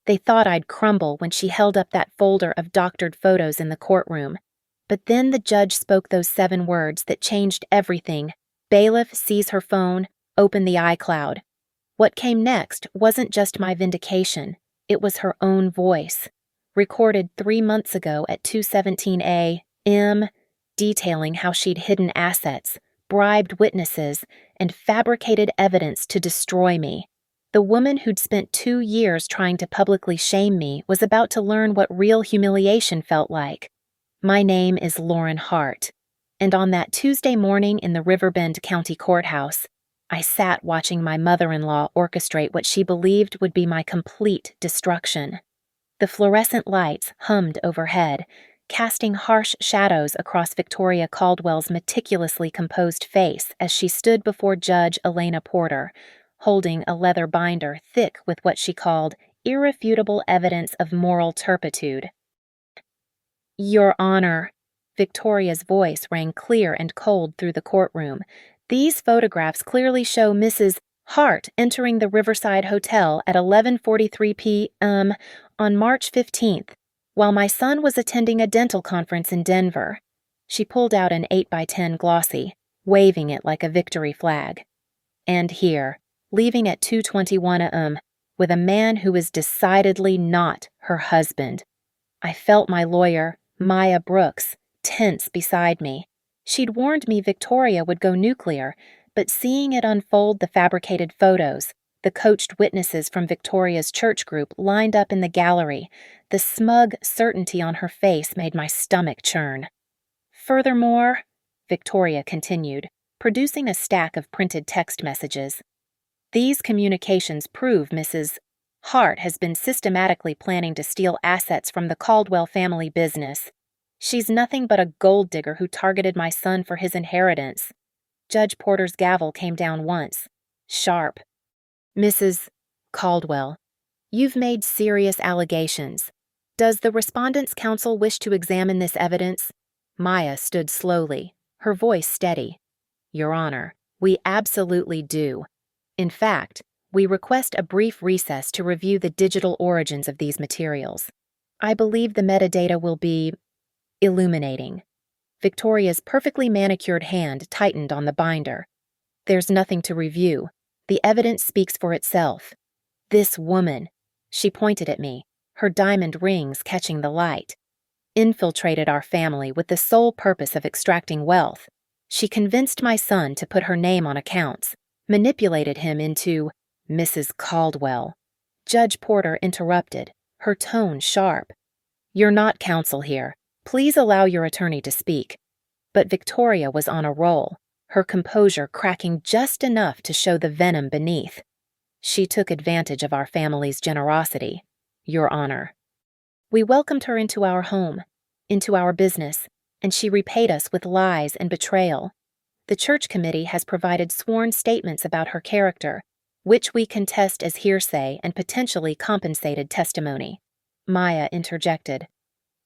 They thought I'd crumble when she held up that folder of doctored photos in the courtroom. But then the judge spoke those 7 words that changed everything. Bailiff, seize her phone, open the iCloud. What came next wasn't just my vindication. It was her own voice, recorded 3 months ago at 2:17 a.m., detailing how she'd hidden assets, bribed witnesses, and fabricated evidence to destroy me. The woman who'd spent 2 years trying to publicly shame me was about to learn what real humiliation felt like. My name is Lauren Hart, and on that Tuesday morning in the Riverbend County Courthouse, I sat watching my mother-in-law orchestrate what she believed would be my complete destruction. The fluorescent lights hummed overhead, casting harsh shadows across Victoria Caldwell's meticulously composed face as she stood before Judge Elena Porter, holding a leather binder thick with what she called irrefutable evidence of moral turpitude. "Your Honor," Victoria's voice rang clear and cold through the courtroom. "These photographs clearly show Mrs. Hart entering the Riverside Hotel at 11:43 p.m. on March 15th, while my son was attending a dental conference in Denver." She pulled out an 8x10 glossy, waving it like a victory flag. "And here, leaving at 2:21 a.m., with a man who is decidedly not her husband." I felt my lawyer, Maya Brooks, tense beside me. She'd warned me Victoria would go nuclear, but seeing it unfold, the fabricated photos, the coached witnesses from Victoria's church group lined up in the gallery, the smug certainty on her face made my stomach churn. "Furthermore," Victoria continued, producing a stack of printed text messages, "these communications prove Mrs. Hart has been systematically planning to steal assets from the Caldwell family business. She's nothing but a gold digger who targeted my son for his inheritance." Judge Porter's gavel came down once, sharp. "Mrs. Caldwell, you've made serious allegations. Does the Respondents' Counsel wish to examine this evidence?" Maya stood slowly, her voice steady. "Your Honor, we absolutely do. In fact, we request a brief recess to review the digital origins of these materials. I believe the metadata will be illuminating." Victoria's perfectly manicured hand tightened on the binder. "There's nothing to review. The evidence speaks for itself. This woman," she pointed at me, her diamond rings catching the light, "infiltrated our family with the sole purpose of extracting wealth. She convinced my son to put her name on accounts, manipulated him into Mrs. Caldwell." Judge Porter interrupted, her tone sharp. "You're not counsel here. Please allow your attorney to speak." But Victoria was on a roll, her composure cracking just enough to show the venom beneath. "She took advantage of our family's generosity, Your Honor. We welcomed her into our home, into our business, and she repaid us with lies and betrayal. The church committee has provided sworn statements about her character, which we contest as hearsay and potentially compensated testimony." Maya interjected,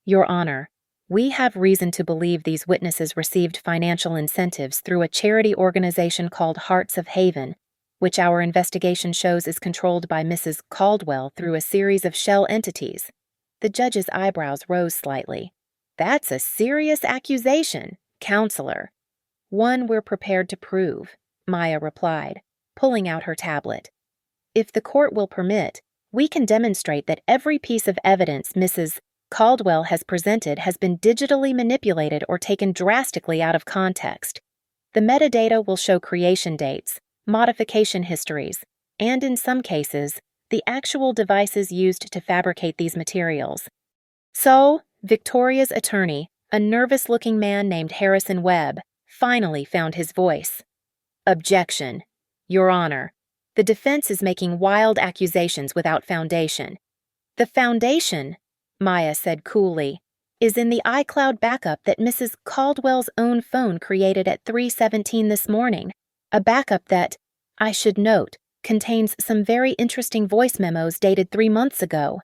"Your Honor, we have reason to believe these witnesses received financial incentives through a charity organization called Hearts of Haven, which our investigation shows is controlled by Mrs. Caldwell through a series of shell entities." The judge's eyebrows rose slightly. "That's a serious accusation, counselor." "One we're prepared to prove," Maya replied, pulling out her tablet. "If the court will permit, we can demonstrate that every piece of evidence Mrs. Caldwell has presented has been digitally manipulated or taken drastically out of context. The metadata will show creation dates, modification histories, and in some cases, the actual devices used to fabricate these materials." So, Victoria's attorney, a nervous-looking man named Harrison Webb, finally found his voice. "Objection. Your Honor, the defense is making wild accusations without foundation." "The foundation," Maya said coolly, "is in the iCloud backup that Mrs. Caldwell's own phone created at 3:17 this morning, a backup that, I should note, contains some very interesting voice memos dated 3 months ago."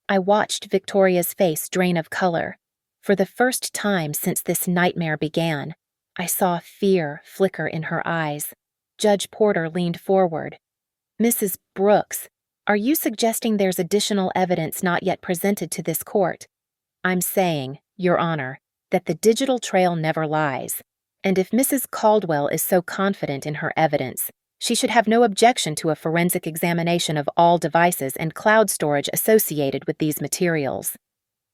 I watched Victoria's face drain of color. For the first time since this nightmare began, I saw fear flicker in her eyes. Judge Porter leaned forward. "Mrs. Brooks, Are you suggesting there's additional evidence not yet presented to this court? I'm saying, Your Honor, that the digital trail never lies. And if Mrs. Caldwell is so confident in her evidence, she should have no objection to a forensic examination of all devices and cloud storage associated with these materials.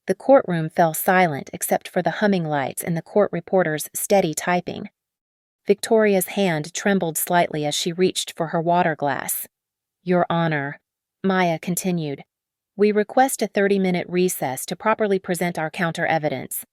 The courtroom fell silent except for the humming lights and the court reporter's steady typing. Victoria's hand trembled slightly as she reached for her water glass. Your Honor, Maya continued, we request a 30-minute recess to properly present our counter-evidence.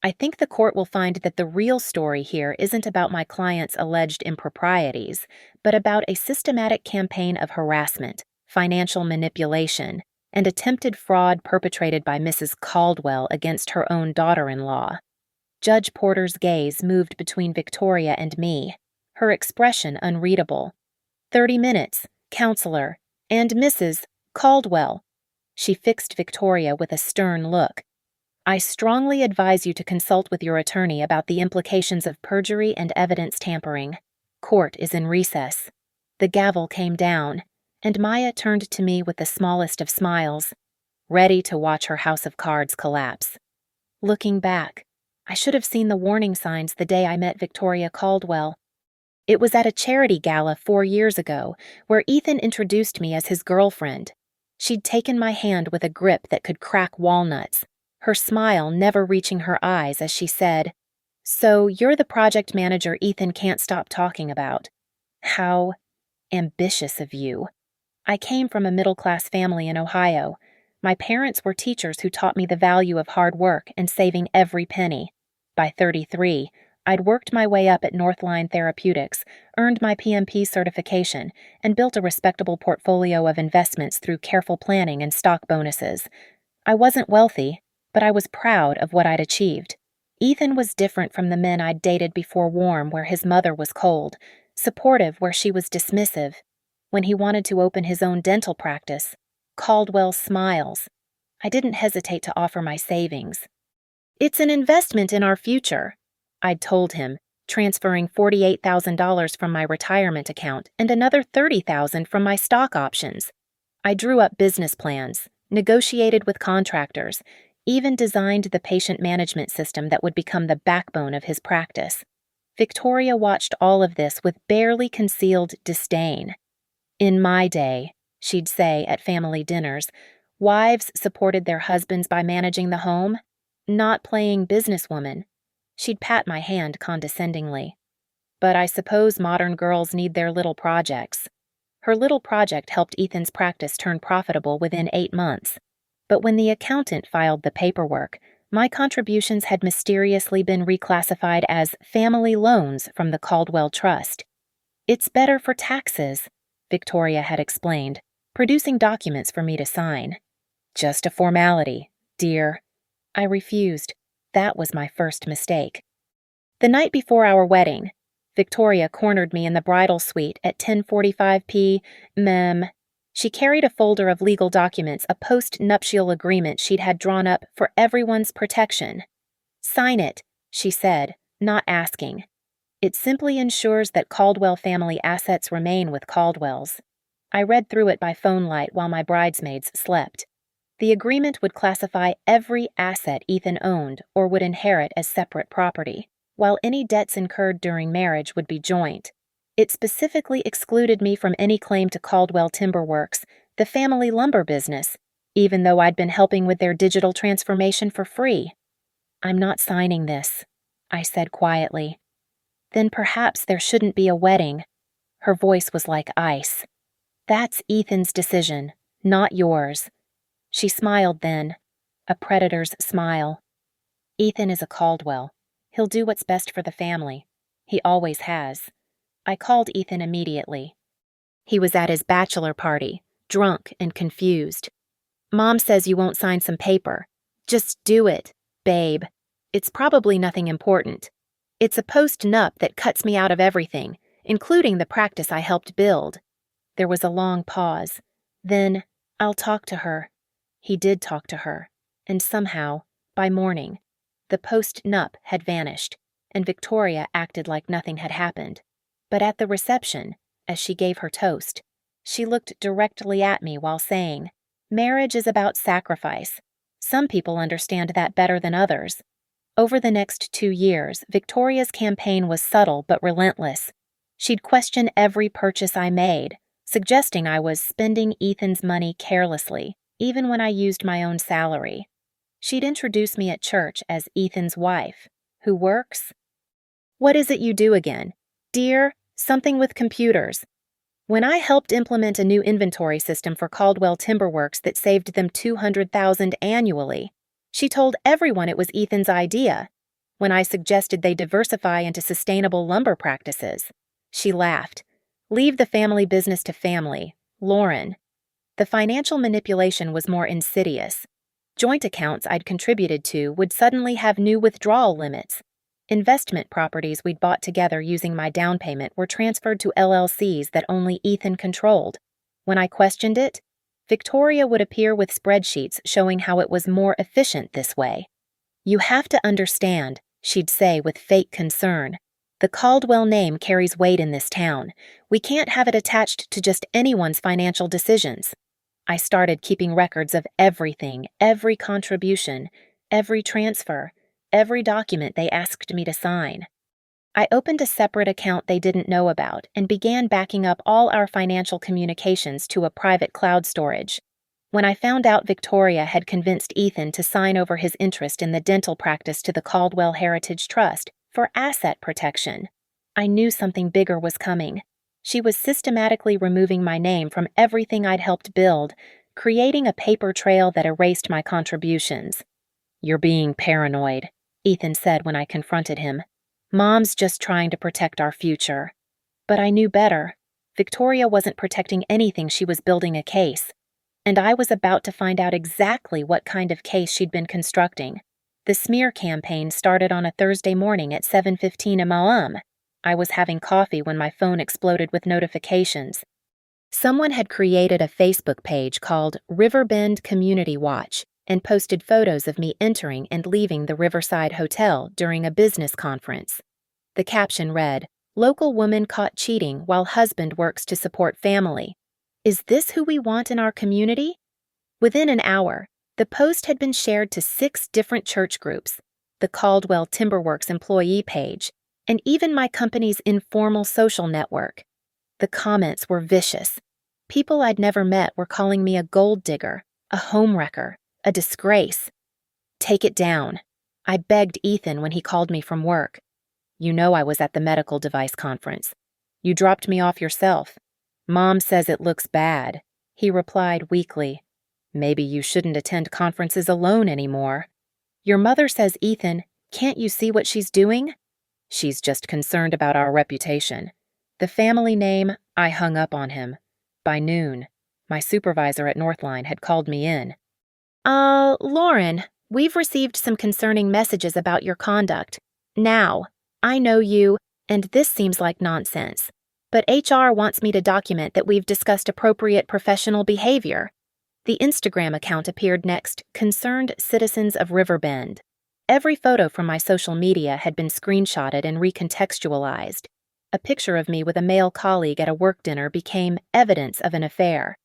I think the court will find that the real story here isn't about my client's alleged improprieties, but about a systematic campaign of harassment, financial manipulation, and attempted fraud perpetrated by Mrs. Caldwell against her own daughter-in-law. Judge Porter's gaze moved between Victoria and me, her expression unreadable. 30 minutes, counselor, and Mrs. Caldwell. She fixed Victoria with a stern look. I strongly advise you to consult with your attorney about the implications of perjury and evidence tampering. Court is in recess. The gavel came down, and Maya turned to me with the smallest of smiles, ready to watch her house of cards collapse. Looking back, I should have seen the warning signs the day I met Victoria Caldwell. It was at a charity gala 4 years ago, where Ethan introduced me as his girlfriend. She'd taken my hand with a grip that could crack walnuts, her smile never reaching her eyes as she said, "So you're the project manager Ethan can't stop talking about. How ambitious of you." I came from a middle-class family in Ohio. My parents were teachers who taught me the value of hard work and saving every penny. By 33, I'd worked my way up at Northline Therapeutics, earned my PMP certification, and built a respectable portfolio of investments through careful planning and stock bonuses. I wasn't wealthy, but I was proud of what I'd achieved. Ethan was different from the men I'd dated before Warm, where his mother was cold, supportive where she was dismissive. When he wanted to open his own dental practice, Caldwell smiles. I didn't hesitate to offer my savings. "It's an investment in our future," I'd told him, transferring $48,000 from my retirement account and another $30,000 from my stock options. I drew up business plans, negotiated with contractors, even designed the patient management system that would become the backbone of his practice. Victoria watched all of this with barely concealed disdain. "In my day," she'd say at family dinners, "wives supported their husbands by managing the home, not playing businesswoman." She'd pat my hand condescendingly. "But I suppose modern girls need their little projects." Her little project helped Ethan's practice turn profitable within 8 months. But when the accountant filed the paperwork, my contributions had mysteriously been reclassified as family loans from the Caldwell Trust. "It's better for taxes," Victoria had explained, producing documents for me to sign. "Just a formality, dear." I refused. That was my first mistake. The night before our wedding, Victoria cornered me in the bridal suite at 10:45 p.m. She carried a folder of legal documents, a post-nuptial agreement she'd had drawn up for everyone's protection. "Sign it," she said, not asking. "It simply ensures that Caldwell family assets remain with Caldwells." I read through it by phone light while my bridesmaids slept. The agreement would classify every asset Ethan owned or would inherit as separate property, while any debts incurred during marriage would be joint. It specifically excluded me from any claim to Caldwell Timber Works, the family lumber business, even though I'd been helping with their digital transformation for free. "I'm not signing this," I said quietly. "Then perhaps there shouldn't be a wedding." Her voice was like ice. "That's Ethan's decision, not yours." She smiled then, a predator's smile. "Ethan is a Caldwell. He'll do what's best for the family. He always has." I called Ethan immediately. He was at his bachelor party, drunk and confused. "Mom says you won't sign some paper. Just do it, babe. It's probably nothing important. It's a post-nup that cuts me out of everything, including the practice I helped build." There was a long pause. Then, "I'll talk to her." He did talk to her, and somehow, by morning, the post-nup had vanished, and Victoria acted like nothing had happened. But at the reception, as she gave her toast, She looked directly at me while saying, "Marriage is about sacrifice. Some people understand that better than others." Over the next 2 years, Victoria's campaign was subtle but relentless. She'd question every purchase I made, suggesting I was spending Ethan's money carelessly, even when I used my own salary. She'd introduce me at church as Ethan's wife, who works. "What is it you do again?" "Dear, something with computers." When I helped implement a new inventory system for Caldwell Timber Works that saved them $200,000 annually, she told everyone it was Ethan's idea. When I suggested they diversify into sustainable lumber practices, she laughed. "Leave the family business to family, Lauren." The financial manipulation was more insidious. Joint accounts I'd contributed to would suddenly have new withdrawal limits. Investment properties we'd bought together using my down payment were transferred to LLCs that only Ethan controlled. When I questioned it, Victoria would appear with spreadsheets showing how it was more efficient this way. "You have to understand," she'd say with fake concern. "The Caldwell name carries weight in this town. We can't have it attached to just anyone's financial decisions." I started keeping records of everything, every contribution, every transfer, every document they asked me to sign. I opened a separate account they didn't know about and began backing up all our financial communications to a private cloud storage. When I found out Victoria had convinced Ethan to sign over his interest in the dental practice to the Caldwell Heritage Trust for asset protection, I knew something bigger was coming. She was systematically removing my name from everything I'd helped build, creating a paper trail that erased my contributions. "You're being paranoid," Ethan said when I confronted him. "Mom's just trying to protect our future." But I knew better. Victoria wasn't protecting anything, she was building a case. And I was about to find out exactly what kind of case she'd been constructing. The smear campaign started on a Thursday morning at 7:15 a.m. I was having coffee when my phone exploded with notifications. Someone had created a Facebook page called Riverbend Community Watch and posted photos of me entering and leaving the Riverside Hotel during a business conference. The caption read, "Local woman caught cheating while husband works to support family. Is this who we want in our community?" Within an hour, the post had been shared to 6 different church groups, the Caldwell Timberworks employee page, and even my company's informal social network. The comments were vicious. People I'd never met were calling me a gold digger, a homewrecker, a disgrace. "Take it down," I begged Ethan when he called me from work. "You know I was at the medical device conference. You dropped me off yourself." "Mom says it looks bad," he replied weakly. "Maybe you shouldn't attend conferences alone anymore." "Your mother says, Ethan, can't you see what she's doing?" "She's just concerned about our reputation." The family name, I hung up on him. By noon, my supervisor at Northline had called me in. Lauren, we've received some concerning messages about your conduct. Now, I know you, and this seems like nonsense, but HR wants me to document that we've discussed appropriate professional behavior." The Instagram account appeared next, Concerned Citizens of Riverbend. Every photo from my social media had been screenshotted and recontextualized. A picture of me with a male colleague at a work dinner became evidence of an affair.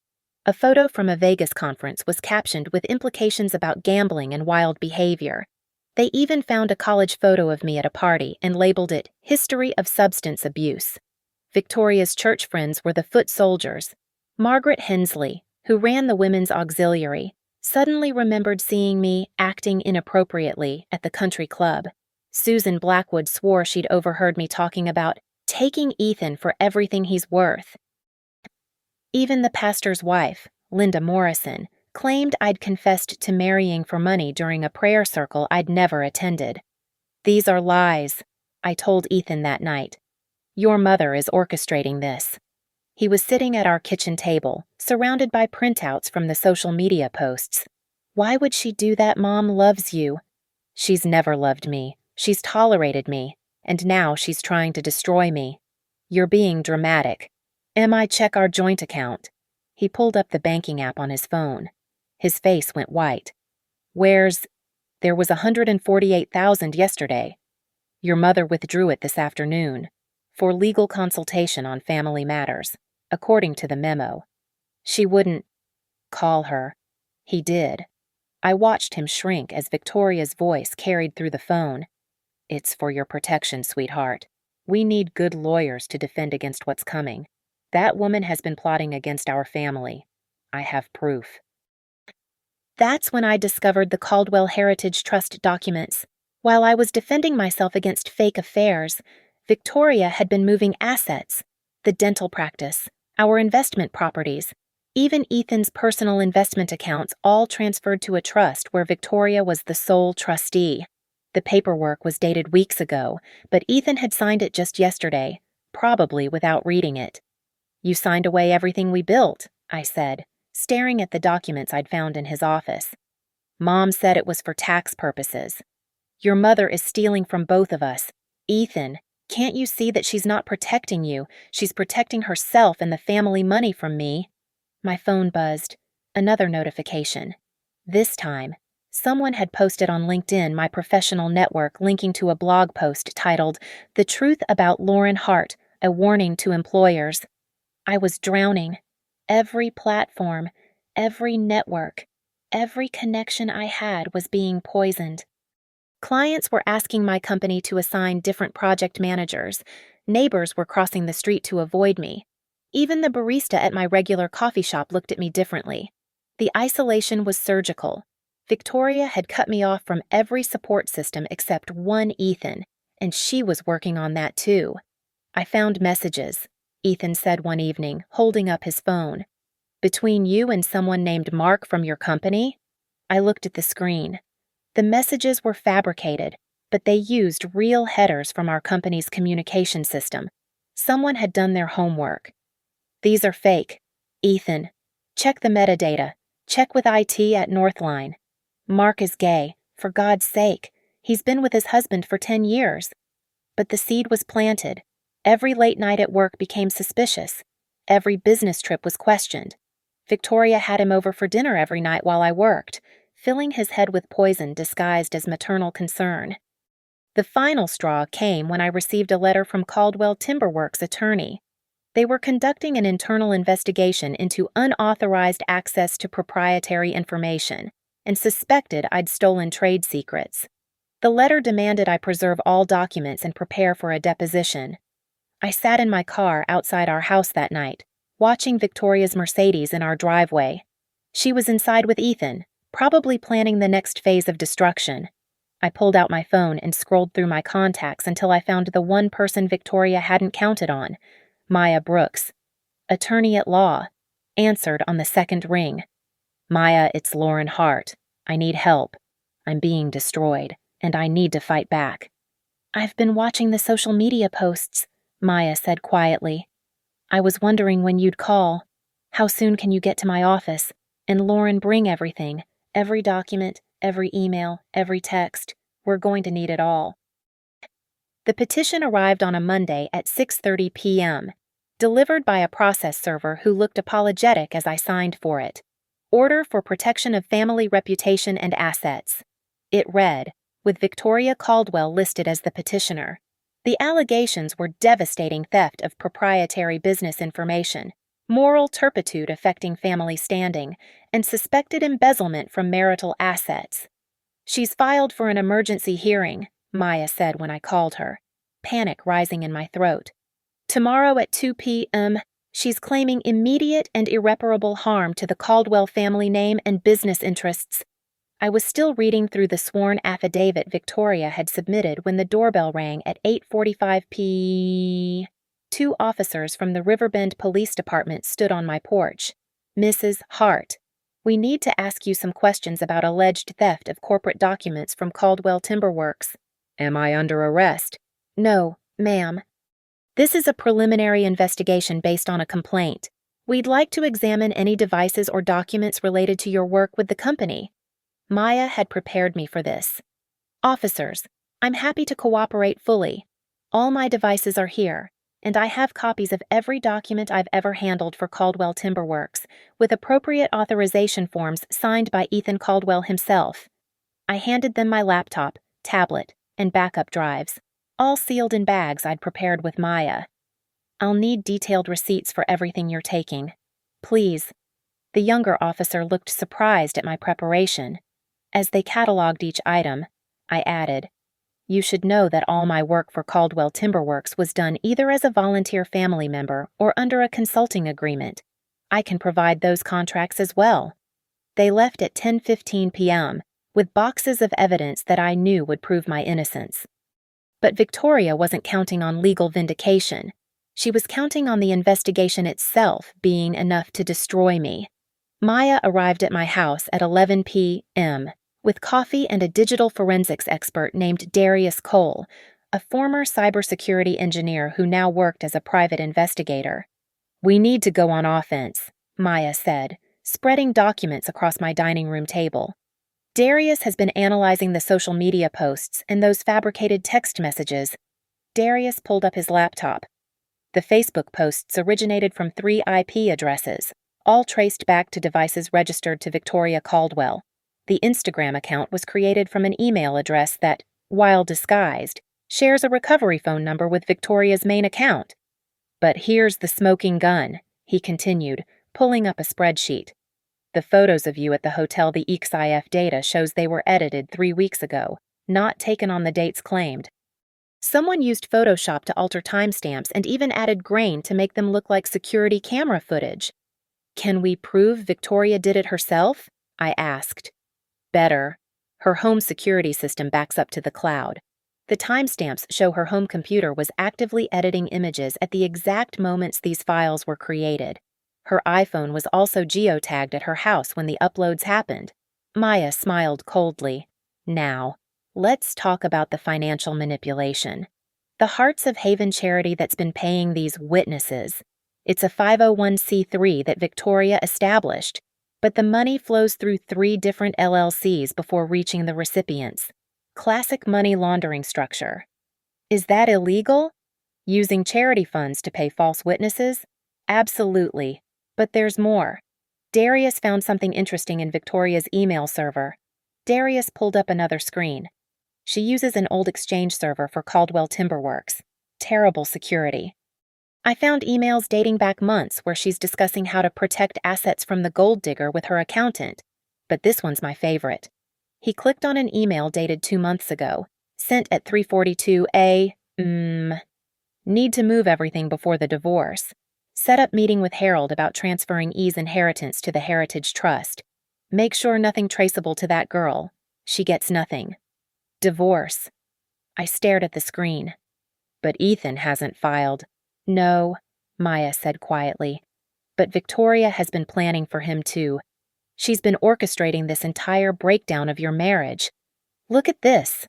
A photo from a Vegas conference was captioned with implications about gambling and wild behavior. They even found a college photo of me at a party and labeled it History of Substance Abuse. Victoria's church friends were the foot soldiers. Margaret Hensley, who ran the women's auxiliary, suddenly remembered seeing me acting inappropriately at the country club. Susan Blackwood swore she'd overheard me talking about taking Ethan for everything he's worth. Even the pastor's wife, Linda Morrison, claimed I'd confessed to marrying for money during a prayer circle I'd never attended. "These are lies," I told Ethan that night. "Your mother is orchestrating this." He was sitting at our kitchen table, surrounded by printouts from the social media posts. "Why would she do that? Mom loves you." "She's never loved me. She's tolerated me. And now she's trying to destroy me." "You're being dramatic." "I check our joint account." He pulled up the banking app on his phone. His face went white. There was 148,000 yesterday. Your mother withdrew it this afternoon for legal consultation on family matters, according to the memo. She wouldn't call her. He did. I watched him shrink as Victoria's voice carried through the phone. It's for your protection, sweetheart. We need good lawyers to defend against what's coming. That woman has been plotting against our family. I have proof. That's when I discovered the Caldwell Heritage Trust documents. While I was defending myself against fake affairs, Victoria had been moving assets, the dental practice, our investment properties, even Ethan's personal investment accounts, all transferred to a trust where Victoria was the sole trustee. The paperwork was dated weeks ago, but Ethan had signed it just yesterday, probably without reading it. You signed away everything we built, I said, staring at the documents I'd found in his office. Mom said it was for tax purposes. Your mother is stealing from both of us. Ethan, can't you see that she's not protecting you? She's protecting herself and the family money from me. My phone buzzed. Another notification. This time, someone had posted on LinkedIn, my professional network, linking to a blog post titled, "The Truth About Lauren Hart, a Warning to Employers." I was drowning. Every platform, every network, every connection I had was being poisoned. Clients were asking my company to assign different project managers. Neighbors were crossing the street to avoid me. Even the barista at my regular coffee shop looked at me differently. The isolation was surgical. Victoria had cut me off from every support system except one Ethan, and she was working on that too. I found messages, Ethan said one evening, holding up his phone. Between you and someone named Mark from your company? I looked at the screen. The messages were fabricated, but they used real headers from our company's communication system. Someone had done their homework. These are fake. Ethan, check the metadata. Check with IT at Northline. Mark is gay, for God's sake. He's been with his husband for 10 years. But the seed was planted. Every late night at work became suspicious. Every business trip was questioned. Victoria had him over for dinner every night while I worked, filling his head with poison disguised as maternal concern. The final straw came when I received a letter from Caldwell Timberworks' attorney. They were conducting an internal investigation into unauthorized access to proprietary information and suspected I'd stolen trade secrets. The letter demanded I preserve all documents and prepare for a deposition. I sat in my car outside our house that night, watching Victoria's Mercedes in our driveway. She was inside with Ethan, probably planning the next phase of destruction. I pulled out my phone and scrolled through my contacts until I found the one person Victoria hadn't counted on, Maya Brooks, attorney at law, answered on the second ring. Maya, it's Lauren Hart. I need help. I'm being destroyed, and I need to fight back. I've been watching the social media posts, Maya said quietly. I was wondering when you'd call. How soon can you get to my office? And Lauren, bring everything. Every document, every email, every text. We're going to need it all. The petition arrived on a Monday at 6:30 p.m., delivered by a process server who looked apologetic as I signed for it. Order for protection of family reputation and assets. It read, with Victoria Caldwell listed as the petitioner. The allegations were devastating theft of proprietary business information, moral turpitude affecting family standing, and suspected embezzlement from marital assets. She's filed for an emergency hearing, Maya said when I called her, panic rising in my throat. Tomorrow at 2 p.m., she's claiming immediate and irreparable harm to the Caldwell family name and business interests. I was still reading through the sworn affidavit Victoria had submitted when the doorbell rang at 8:45 p.m. 2 officers from the Riverbend Police Department stood on my porch. Mrs. Hart, we need to ask you some questions about alleged theft of corporate documents from Caldwell Timberworks. Am I under arrest? No, ma'am. This is a preliminary investigation based on a complaint. We'd like to examine any devices or documents related to your work with the company. Maya had prepared me for this. Officers, I'm happy to cooperate fully. All my devices are here, and I have copies of every document I've ever handled for Caldwell Timberworks, with appropriate authorization forms signed by Ethan Caldwell himself. I handed them my laptop, tablet, and backup drives, all sealed in bags I'd prepared with Maya. I'll need detailed receipts for everything you're taking. Please, The younger officer looked surprised at my preparation. As they cataloged each item, I added, "You should know that all my work for Caldwell Timberworks was done either as a volunteer family member or under a consulting agreement. I can provide those contracts as well." They left at 10:15 p.m., with boxes of evidence that I knew would prove my innocence. But Victoria wasn't counting on legal vindication. She was counting on the investigation itself being enough to destroy me. Maya arrived at my house at 11 p.m. with coffee and a digital forensics expert named Darius Cole, a former cybersecurity engineer who now worked as a private investigator. "We need to go on offense," Maya said, spreading documents across my dining room table. "Darius has been analyzing the social media posts and those fabricated text messages." Darius pulled up his laptop. The Facebook posts originated from 3 IP addresses, all traced back to devices registered to Victoria Caldwell. The Instagram account was created from an email address that, while disguised, shares a recovery phone number with Victoria's main account. "But here's the smoking gun," he continued, pulling up a spreadsheet. "The photos of you at the hotel, the EXIF data shows they were edited 3 weeks ago, not taken on the dates claimed. Someone used Photoshop to alter timestamps and even added grain to make them look like security camera footage." "Can we prove Victoria did it herself?" I asked. "Better. Her home security system backs up to the cloud. The timestamps show her home computer was actively editing images at the exact moments these files were created. Her iPhone was also geotagged at her house when the uploads happened." Maya smiled coldly. "Now, let's talk about the financial manipulation. The Hearts of Haven charity that's been paying these witnesses. It's a 501c3 that Victoria established, but the money flows through 3 different LLCs before reaching the recipients. Classic money laundering structure. Is that illegal? Using charity funds to pay false witnesses? Absolutely. But there's more. Darius found something interesting in Victoria's email server." Darius pulled up another screen. "She uses an old Exchange server for Caldwell Timberworks. Terrible security. I found emails dating back months where she's discussing how to protect assets from the gold digger with her accountant. But this one's my favorite." He clicked on an email dated 2 months ago, sent at 3:42 a.m. "Need to move everything before the divorce. Set up meeting with Harold about transferring E's inheritance to the Heritage Trust. Make sure nothing traceable to that girl. She gets nothing. Divorce." I stared at the screen. "But Ethan hasn't filed." "No," Maya said quietly. "But Victoria has been planning for him too. She's been orchestrating this entire breakdown of your marriage. Look at this."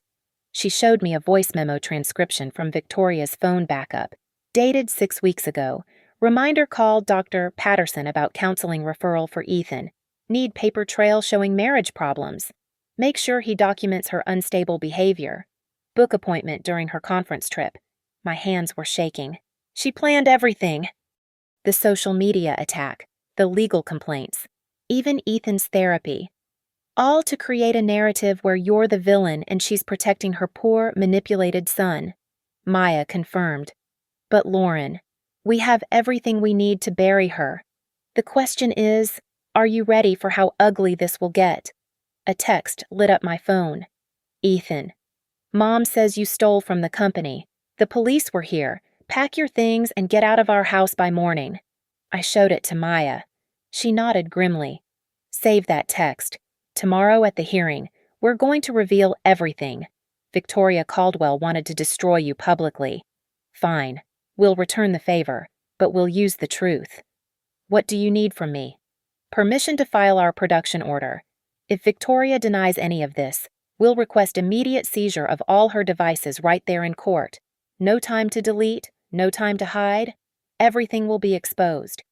She showed me a voice memo transcription from Victoria's phone backup, dated 6 weeks ago. "Reminder call Dr. Patterson about counseling referral for Ethan. Need paper trail showing marriage problems. Make sure he documents her unstable behavior. Book appointment during her conference trip." My hands were shaking. She planned everything. The social media attack, the legal complaints, even Ethan's therapy. All to create a narrative where you're the villain and she's protecting her poor, manipulated son. Maya confirmed. "But Lauren, we have everything we need to bury her. The question is, are you ready for how ugly this will get?" A text lit up my phone. "Ethan, Mom says you stole from the company. The police were here. Pack your things and get out of our house by morning." I showed it to Maya. She nodded grimly. "Save that text. Tomorrow at the hearing, we're going to reveal everything. Victoria Caldwell wanted to destroy you publicly. Fine. We'll return the favor, but we'll use the truth. What do you need from me?" "Permission to file our production order. If Victoria denies any of this, we'll request immediate seizure of all her devices right there in court. No time to delete, no time to hide. Everything will be exposed."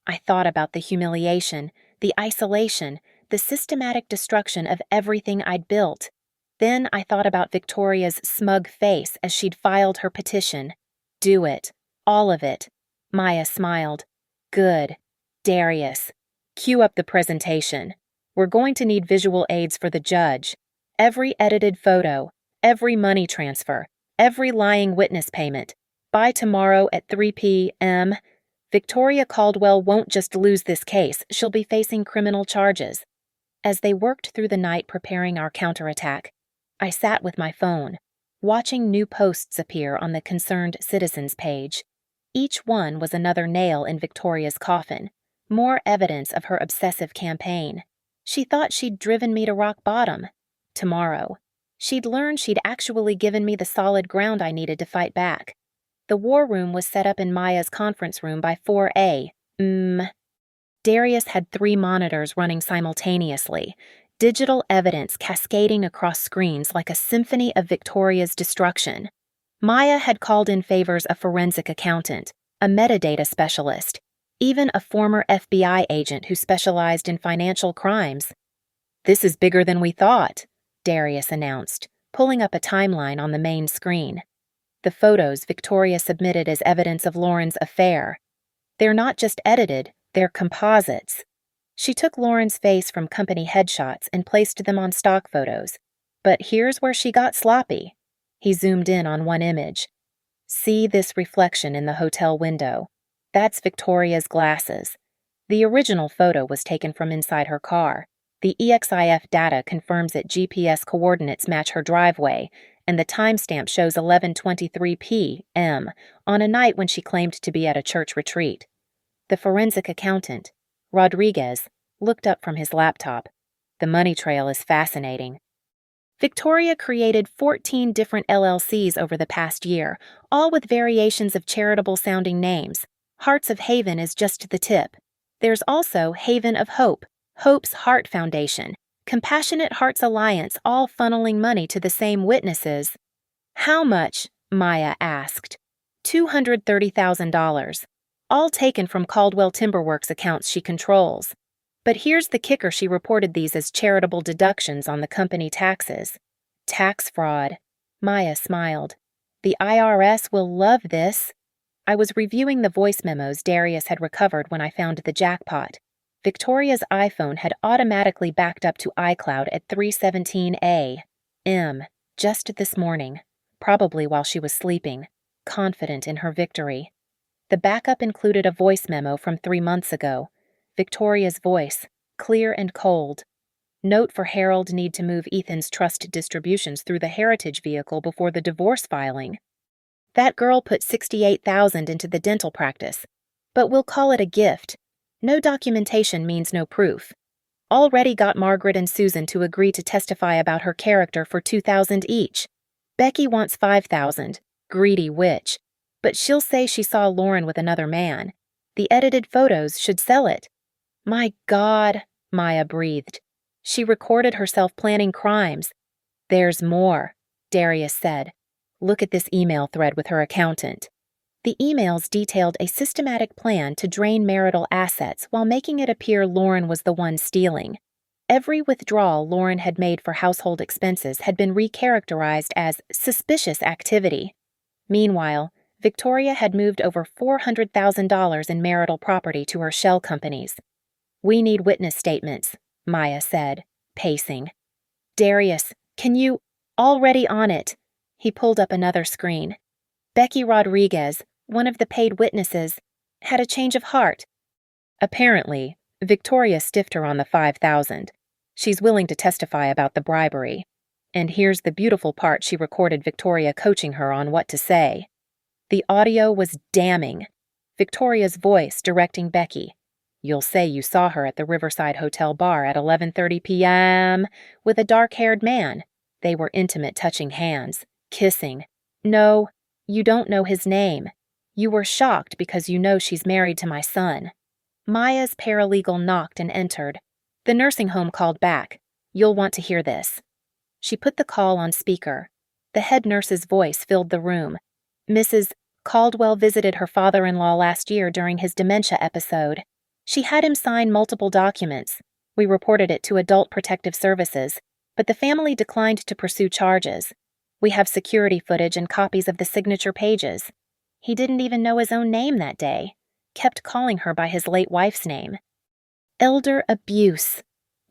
I thought about the humiliation, the isolation, the systematic destruction of everything I'd built. Then I thought about Victoria's smug face as she'd filed her petition. "Do it. All of it." Maya smiled. "Good. Darius, cue up the presentation. We're going to need visual aids for the judge. Every edited photo, every money transfer, every lying witness payment. By tomorrow at 3 p.m. Victoria Caldwell won't just lose this case, she'll be facing criminal charges. As they worked through the night preparing our counterattack, I sat with my phone, watching new posts appear on the Concerned Citizens page. Each one was another nail in Victoria's coffin, more evidence of her obsessive campaign. She thought she'd driven me to rock bottom. Tomorrow, she'd learn she'd actually given me the solid ground I needed to fight back. The war room was set up in Maya's conference room by 4A. Darius had 3 monitors running simultaneously, digital evidence cascading across screens like a symphony of Victoria's destruction. Maya had called in favors a forensic accountant, a metadata specialist, even a former FBI agent who specialized in financial crimes. "This is bigger than we thought," Darius announced, pulling up a timeline on the main screen. The photos Victoria submitted as evidence of Lauren's affair. They're not just edited, they're composites. She took Lauren's face from company headshots and placed them on stock photos. But here's where she got sloppy. He zoomed in on one image. "See this reflection in the hotel window. That's Victoria's glasses." The original photo was taken from inside her car. The EXIF data confirms that GPS coordinates match her driveway, and the timestamp shows 11:23 p.m. on a night when she claimed to be at a church retreat. The forensic accountant, Rodriguez, looked up from his laptop. "The money trail is fascinating." Victoria created 14 different LLCs over the past year, all with variations of charitable-sounding names. Hearts of Haven is just the tip. There's also Haven of Hope, Hope's Heart Foundation, Compassionate Hearts Alliance, all funneling money to the same witnesses. "How much?" Maya asked. $230,000, all taken from Caldwell Timberworks accounts she controls. But here's the kicker: she reported these as charitable deductions on the company taxes. Tax fraud. Maya smiled. "The IRS will love this." I was reviewing the voice memos Darius had recovered when I found the jackpot. Victoria's iPhone had automatically backed up to iCloud at 3:17 a.m. just this morning, probably while she was sleeping, confident in her victory. The backup included a voice memo from 3 months ago. Victoria's voice, clear and cold. "Note for Harold: need to move Ethan's trust distributions through the heritage vehicle before the divorce filing. That girl put $68,000 into the dental practice, but we'll call it a gift. No documentation means no proof. Already got Margaret and Susan to agree to testify about her character for $2,000 each. Becky wants $5,000, greedy witch, but she'll say she saw Lauren with another man. The edited photos should sell it." "My God," Maya breathed. She recorded herself planning crimes. "There's more," Darius said. "Look at this email thread with her accountant." The emails detailed a systematic plan to drain marital assets while making it appear Lauren was the one stealing. Every withdrawal Lauren had made for household expenses had been recharacterized as suspicious activity. Meanwhile, Victoria had moved over $400,000 in marital property to her shell companies. "We need witness statements," Maya said, pacing. "Darius, can you—" "Already on it." He pulled up another screen. "Becky Rodriguez, one of the paid witnesses, had a change of heart. Apparently, Victoria stiffed her on the $5,000. She's willing to testify about the bribery. And here's the beautiful part: she recorded Victoria coaching her on what to say." The audio was damning. Victoria's voice directing Becky. "You'll say you saw her at the Riverside Hotel bar at 11:30 p.m. with a dark-haired man. They were intimate, touching hands, kissing. No, you don't know his name. You were shocked because you know she's married to my son." Maya's paralegal knocked and entered. The nursing home called back. "You'll want to hear this." She put the call on speaker. The head nurse's voice filled the room. "Mrs. Caldwell visited her father-in-law last year during his dementia episode. She had him sign multiple documents. We reported it to Adult Protective Services, but the family declined to pursue charges. We have security footage and copies of the signature pages. He didn't even know his own name that day. Kept calling her by his late wife's name." Elder abuse,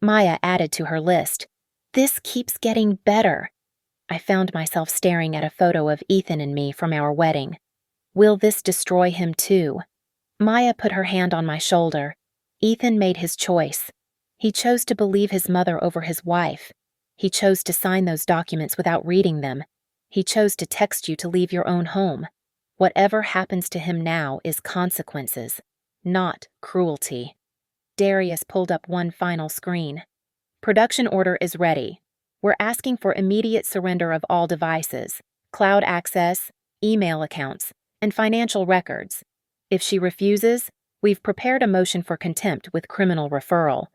Maya added to her list. "This keeps getting better." I found myself staring at a photo of Ethan and me from our wedding. Will this destroy him too? Maya put her hand on my shoulder. Ethan made his choice. He chose to believe his mother over his wife. He chose to sign those documents without reading them. He chose to text you to leave your own home. Whatever happens to him now is consequences, not cruelty. Darius pulled up one final screen. Production order is ready. We're asking for immediate surrender of all devices, cloud access, email accounts, and financial records. If she refuses, we've prepared a motion for contempt with criminal referral.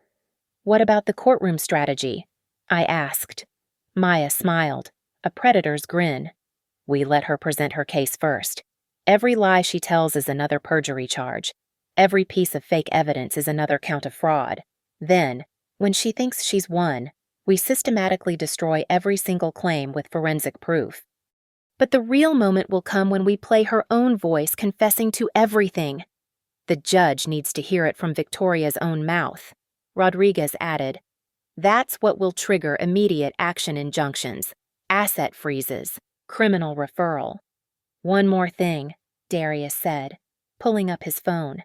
What about the courtroom strategy? I asked. Maya smiled, a predator's grin. We let her present her case first. Every lie she tells is another perjury charge. Every piece of fake evidence is another count of fraud. Then, when she thinks she's won, we systematically destroy every single claim with forensic proof. But the real moment will come when we play her own voice confessing to everything. The judge needs to hear it from Victoria's own mouth. Rodriguez added, That's what will trigger immediate action injunctions, asset freezes, criminal referral. One more thing, Darius said, pulling up his phone.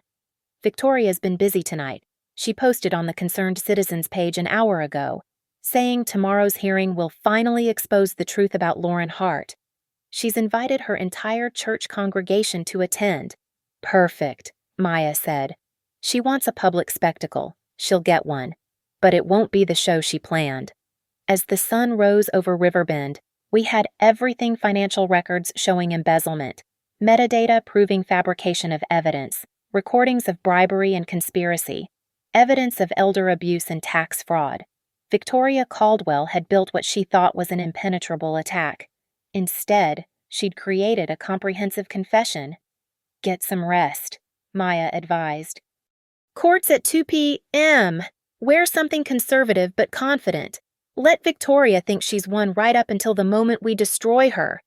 Victoria's been busy tonight. She posted on the Concerned Citizens page an hour ago, saying tomorrow's hearing will finally expose the truth about Lauren Hart. She's invited her entire church congregation to attend. Perfect, Maya said. She wants a public spectacle. She'll get one. But it won't be the show she planned. As the sun rose over Riverbend, we had everything financial records showing embezzlement, metadata proving fabrication of evidence, recordings of bribery and conspiracy, evidence of elder abuse and tax fraud. Victoria Caldwell had built what she thought was an impenetrable attack. Instead, she'd created a comprehensive confession. Get some rest, Maya advised. Court's at 2 p.m. Wear something conservative but confident. Let Victoria think she's won right up until the moment we destroy her.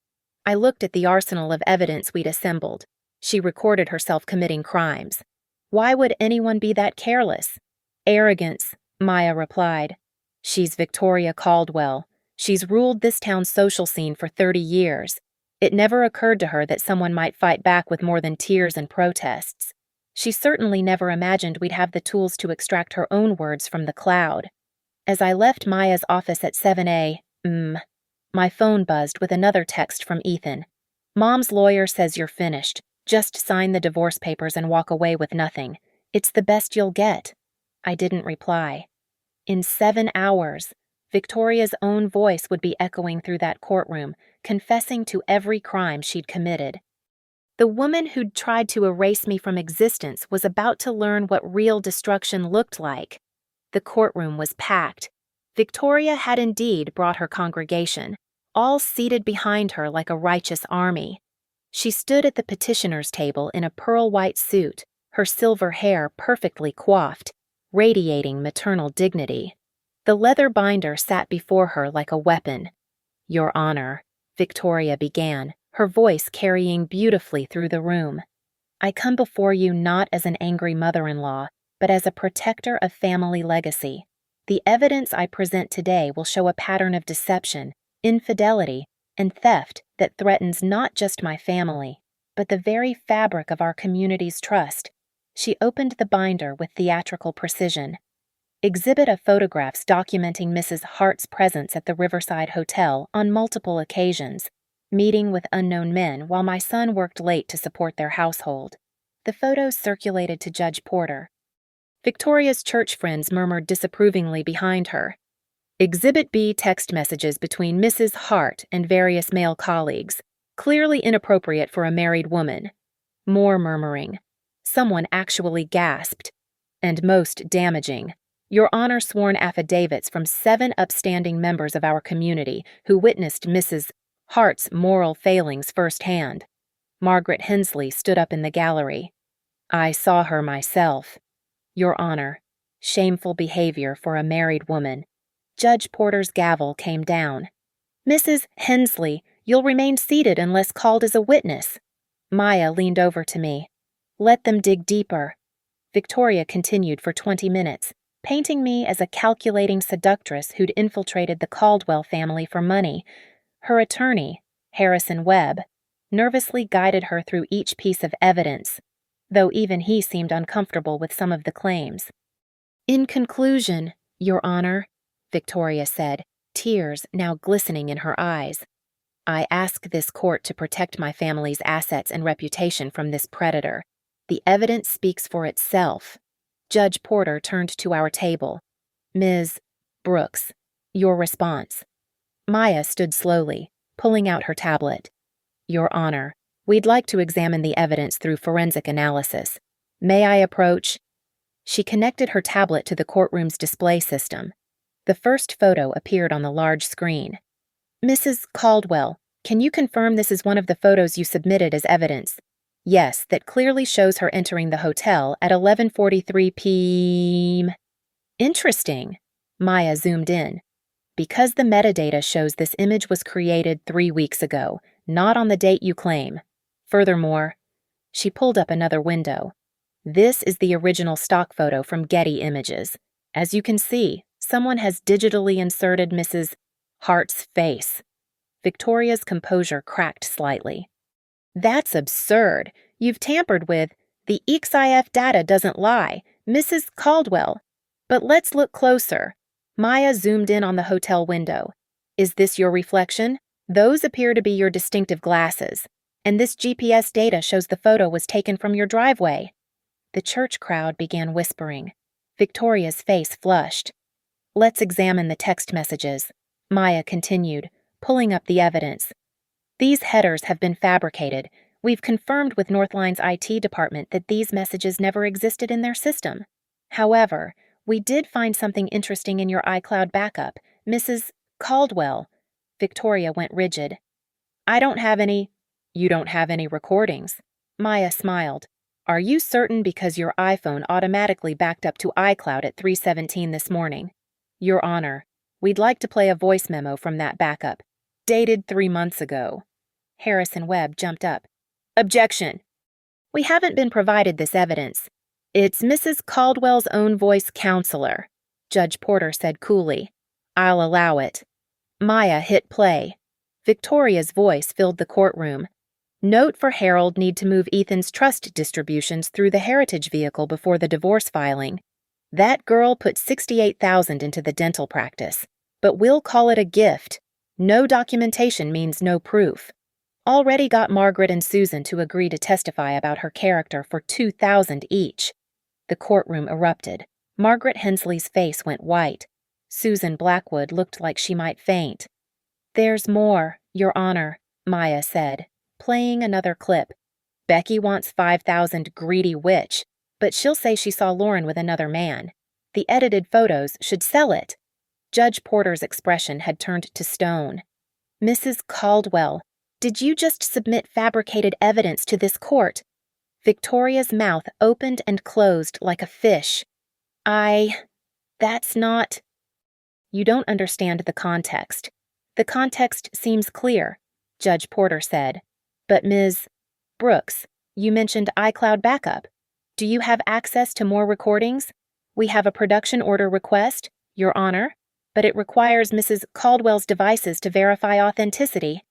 I looked at the arsenal of evidence we'd assembled. She recorded herself committing crimes. Why would anyone be that careless? Arrogance, Maya replied. She's Victoria Caldwell. She's ruled this town's social scene for 30 years. It never occurred to her that someone might fight back with more than tears and protests. She certainly never imagined we'd have the tools to extract her own words from the cloud. As I left Maya's office at 7 a.m., my phone buzzed with another text from Ethan. Mom's lawyer says you're finished. Just sign the divorce papers and walk away with nothing. It's the best you'll get. I didn't reply. In 7 hours, Victoria's own voice would be echoing through that courtroom, confessing to every crime she'd committed. The woman who'd tried to erase me from existence was about to learn what real destruction looked like. The courtroom was packed. Victoria had indeed brought her congregation, all seated behind her like a righteous army. She stood at the petitioner's table in a pearl-white suit, her silver hair perfectly coiffed, radiating maternal dignity. The leather binder sat before her like a weapon. Your Honor, Victoria began, her voice carrying beautifully through the room. I come before you not as an angry mother-in-law, but as a protector of family legacy. The evidence I present today will show a pattern of deception, infidelity, and theft that threatens not just my family, but the very fabric of our community's trust. She opened the binder with theatrical precision. Exhibit of photographs documenting Mrs. Hart's presence at the Riverside Hotel on multiple occasions, meeting with unknown men while my son worked late to support their household. The photos circulated to Judge Porter. Victoria's church friends murmured disapprovingly behind her. Exhibit B text messages between Mrs. Hart and various male colleagues, clearly inappropriate for a married woman. More murmuring. Someone actually gasped. And most damaging, Your Honor, sworn affidavits from 7 upstanding members of our community who witnessed Mrs. Hart's moral failings firsthand. Margaret Hensley stood up in the gallery. I saw her myself. Your Honor, shameful behavior for a married woman. Judge Porter's gavel came down. Mrs. Hensley, you'll remain seated unless called as a witness. Maya leaned over to me. Let them dig deeper. Victoria continued for 20 minutes, painting me as a calculating seductress who'd infiltrated the Caldwell family for money. Her attorney, Harrison Webb, nervously guided her through each piece of evidence. though even he seemed uncomfortable with some of the claims. "In conclusion, Your Honor," Victoria said, tears now glistening in her eyes, "I ask this court to protect my family's assets and reputation from this predator. The evidence speaks for itself." Judge Porter turned to our table. "Ms. Brooks, your response." Maya stood slowly, pulling out her tablet. "Your Honor, we'd like to examine the evidence through forensic analysis. May I approach?" She connected her tablet to the courtroom's display system. The first photo appeared on the large screen. "Mrs. Caldwell, can you confirm this is one of the photos you submitted as evidence?" "Yes, that clearly shows her entering the hotel at 11:43 p.m. "Interesting." Maya zoomed in. "Because the metadata shows this image was created 3 weeks ago, not on the date you claim. Furthermore," she pulled up another window. "This is the original stock photo from Getty Images. As you can see, someone has digitally inserted Mrs. Hart's face." Victoria's composure cracked slightly. "That's absurd. You've tampered with. The EXIF data doesn't lie. Mrs. Caldwell. But let's look closer." Maya zoomed in on the hotel window. "Is this your reflection? Those appear to be your distinctive glasses. And this GPS data shows the photo was taken from your driveway." The church crowd began whispering. Victoria's face flushed. "Let's examine the text messages," Maya continued, pulling up the evidence. "These headers have been fabricated. We've confirmed with Northline's IT department that these messages never existed in their system. However, we did find something interesting in your iCloud backup. Mrs. Caldwell." Victoria went rigid. "I don't have any." "You don't have any recordings?" Maya smiled. "Are you certain because your iPhone automatically backed up to iCloud at 3:17 this morning?" "Your Honor, we'd like to play a voice memo from that backup, dated 3 months ago." Harrison Webb jumped up. "Objection. We haven't been provided this evidence. It's Mrs. Caldwell's own voice counselor," Judge Porter said coolly. "I'll allow it." Maya hit play. Victoria's voice filled the courtroom. "Note for Harold need to move Ethan's trust distributions through the heritage vehicle before the divorce filing. That girl put $68,000 into the dental practice, but we'll call it a gift. No documentation means no proof. Already got Margaret and Susan to agree to testify about her character for $2,000 each." The courtroom erupted. Margaret Hensley's face went white. Susan Blackwood looked like she might faint. "There's more, Your Honor," Maya said, playing another clip. "Becky wants $5,000 greedy witch, but she'll say she saw Lauren with another man. The edited photos should sell it." Judge Porter's expression had turned to stone. "Mrs. Caldwell, did you just submit fabricated evidence to this court?" Victoria's mouth opened and closed like a fish. That's not." "You don't understand the context. The context seems clear," Judge Porter said. "But Ms. Brooks, you mentioned iCloud backup. Do you have access to more recordings? We have a production order request, Your Honor, but it requires Mrs. Caldwell's devices to verify authenticity."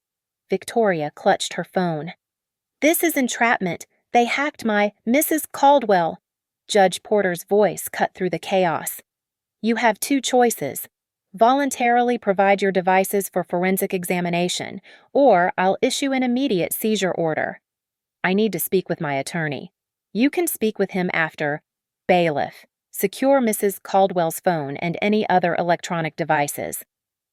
Victoria clutched her phone. "This is entrapment. They hacked my Mrs. Caldwell." Judge Porter's voice cut through the chaos. "You have 2 choices. Voluntarily provide your devices for forensic examination, or I'll issue an immediate seizure order. I need to speak with my attorney. You can speak with him after. Bailiff, secure Mrs. Caldwell's phone and any other electronic devices."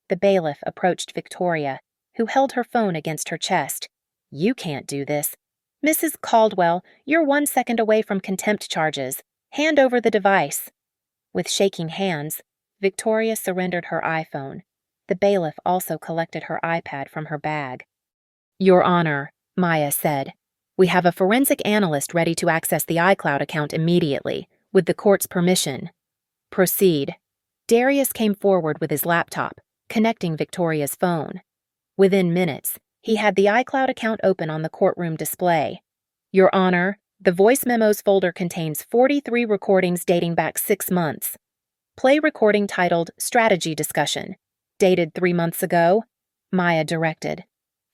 The bailiff approached Victoria, who held her phone against her chest. "You can't do this. Mrs. Caldwell, you're 1 second away from contempt charges. Hand over the device." With shaking hands, Victoria surrendered her iPhone. The bailiff also collected her iPad from her bag. "Your Honor," Maya said, "we have a forensic analyst ready to access the iCloud account immediately, with the court's permission." "Proceed." Darius came forward with his laptop, connecting Victoria's phone. Within minutes, he had the iCloud account open on the courtroom display. "Your Honor, the voice memos folder contains 43 recordings dating back 6 months. Play recording titled Strategy Discussion, dated 3 months ago," Maya directed.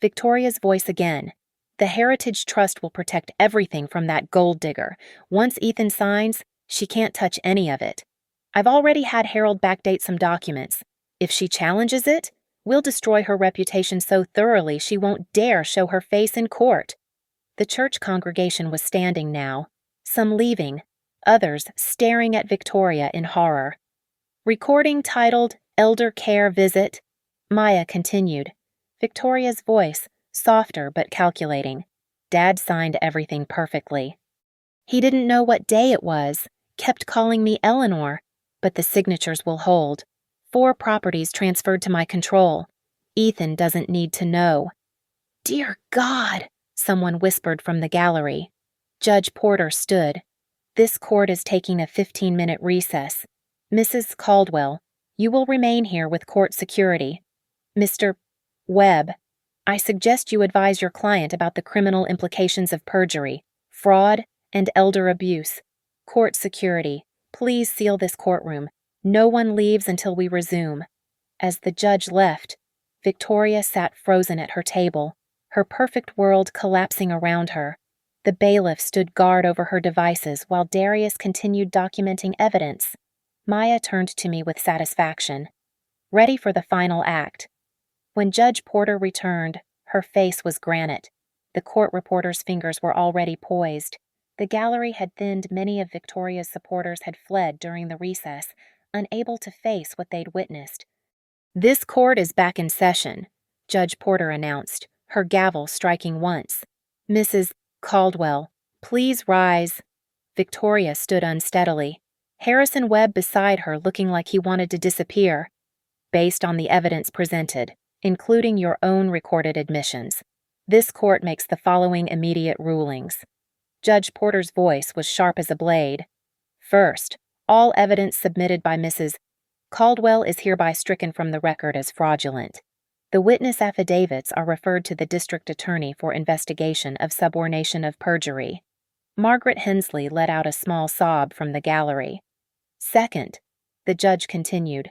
Victoria's voice again. The Heritage Trust will protect everything from that gold digger. Once Ethan signs, she can't touch any of it. I've already had Harold backdate some documents. If she challenges it, we'll destroy her reputation so thoroughly she won't dare show her face in court. The church congregation was standing now, some leaving, others staring at Victoria in horror. Recording titled Elder Care Visit, Maya continued, Victoria's voice softer but calculating. Dad signed everything perfectly. He didn't know what day it was, kept calling me Eleanor, but the signatures will hold. 4 properties transferred to my control. Ethan doesn't need to know. Dear God, someone whispered from the gallery. Judge Porter stood. This court is taking a 15-minute recess. Mrs. Caldwell, you will remain here with court security. Mr. Webb, I suggest you advise your client about the criminal implications of perjury, fraud, and elder abuse. Court security, please seal this courtroom. No one leaves until we resume. As the judge left, Victoria sat frozen at her table, her perfect world collapsing around her. The bailiff stood guard over her devices while Darius continued documenting evidence. Maya turned to me with satisfaction, ready for the final act. When Judge Porter returned, her face was granite. The court reporter's fingers were already poised. The gallery had thinned. Many of Victoria's supporters had fled during the recess, unable to face what they'd witnessed. This court is back in session, Judge Porter announced, her gavel striking once. Mrs. Caldwell, please rise. Victoria stood unsteadily, Harrison Webb beside her looking like he wanted to disappear. Based on the evidence presented, including your own recorded admissions, this court makes the following immediate rulings. Judge Porter's voice was sharp as a blade. First, all evidence submitted by Mrs. Caldwell is hereby stricken from the record as fraudulent. The witness affidavits are referred to the district attorney for investigation of subornation of perjury. Margaret Hensley let out a small sob from the gallery. Second, the judge continued,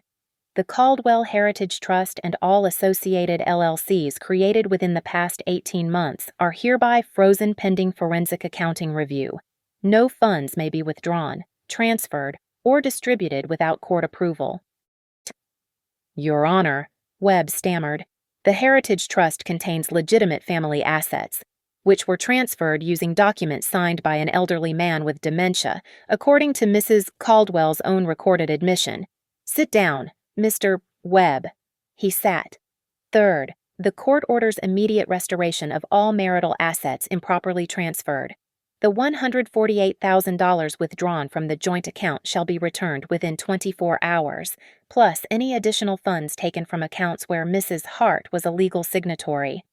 the Caldwell Heritage Trust and all associated LLCs created within the past 18 months are hereby frozen pending forensic accounting review. No funds may be withdrawn, transferred, or distributed without court approval. Your Honor, Webb stammered, the Heritage Trust contains legitimate family assets, which were transferred using documents signed by an elderly man with dementia, according to Mrs. Caldwell's own recorded admission. Sit down, Mr. Webb. He sat. Third, the court orders immediate restoration of all marital assets improperly transferred. The $148,000 withdrawn from the joint account shall be returned within 24 hours, plus any additional funds taken from accounts where Mrs. Hart was a legal signatory.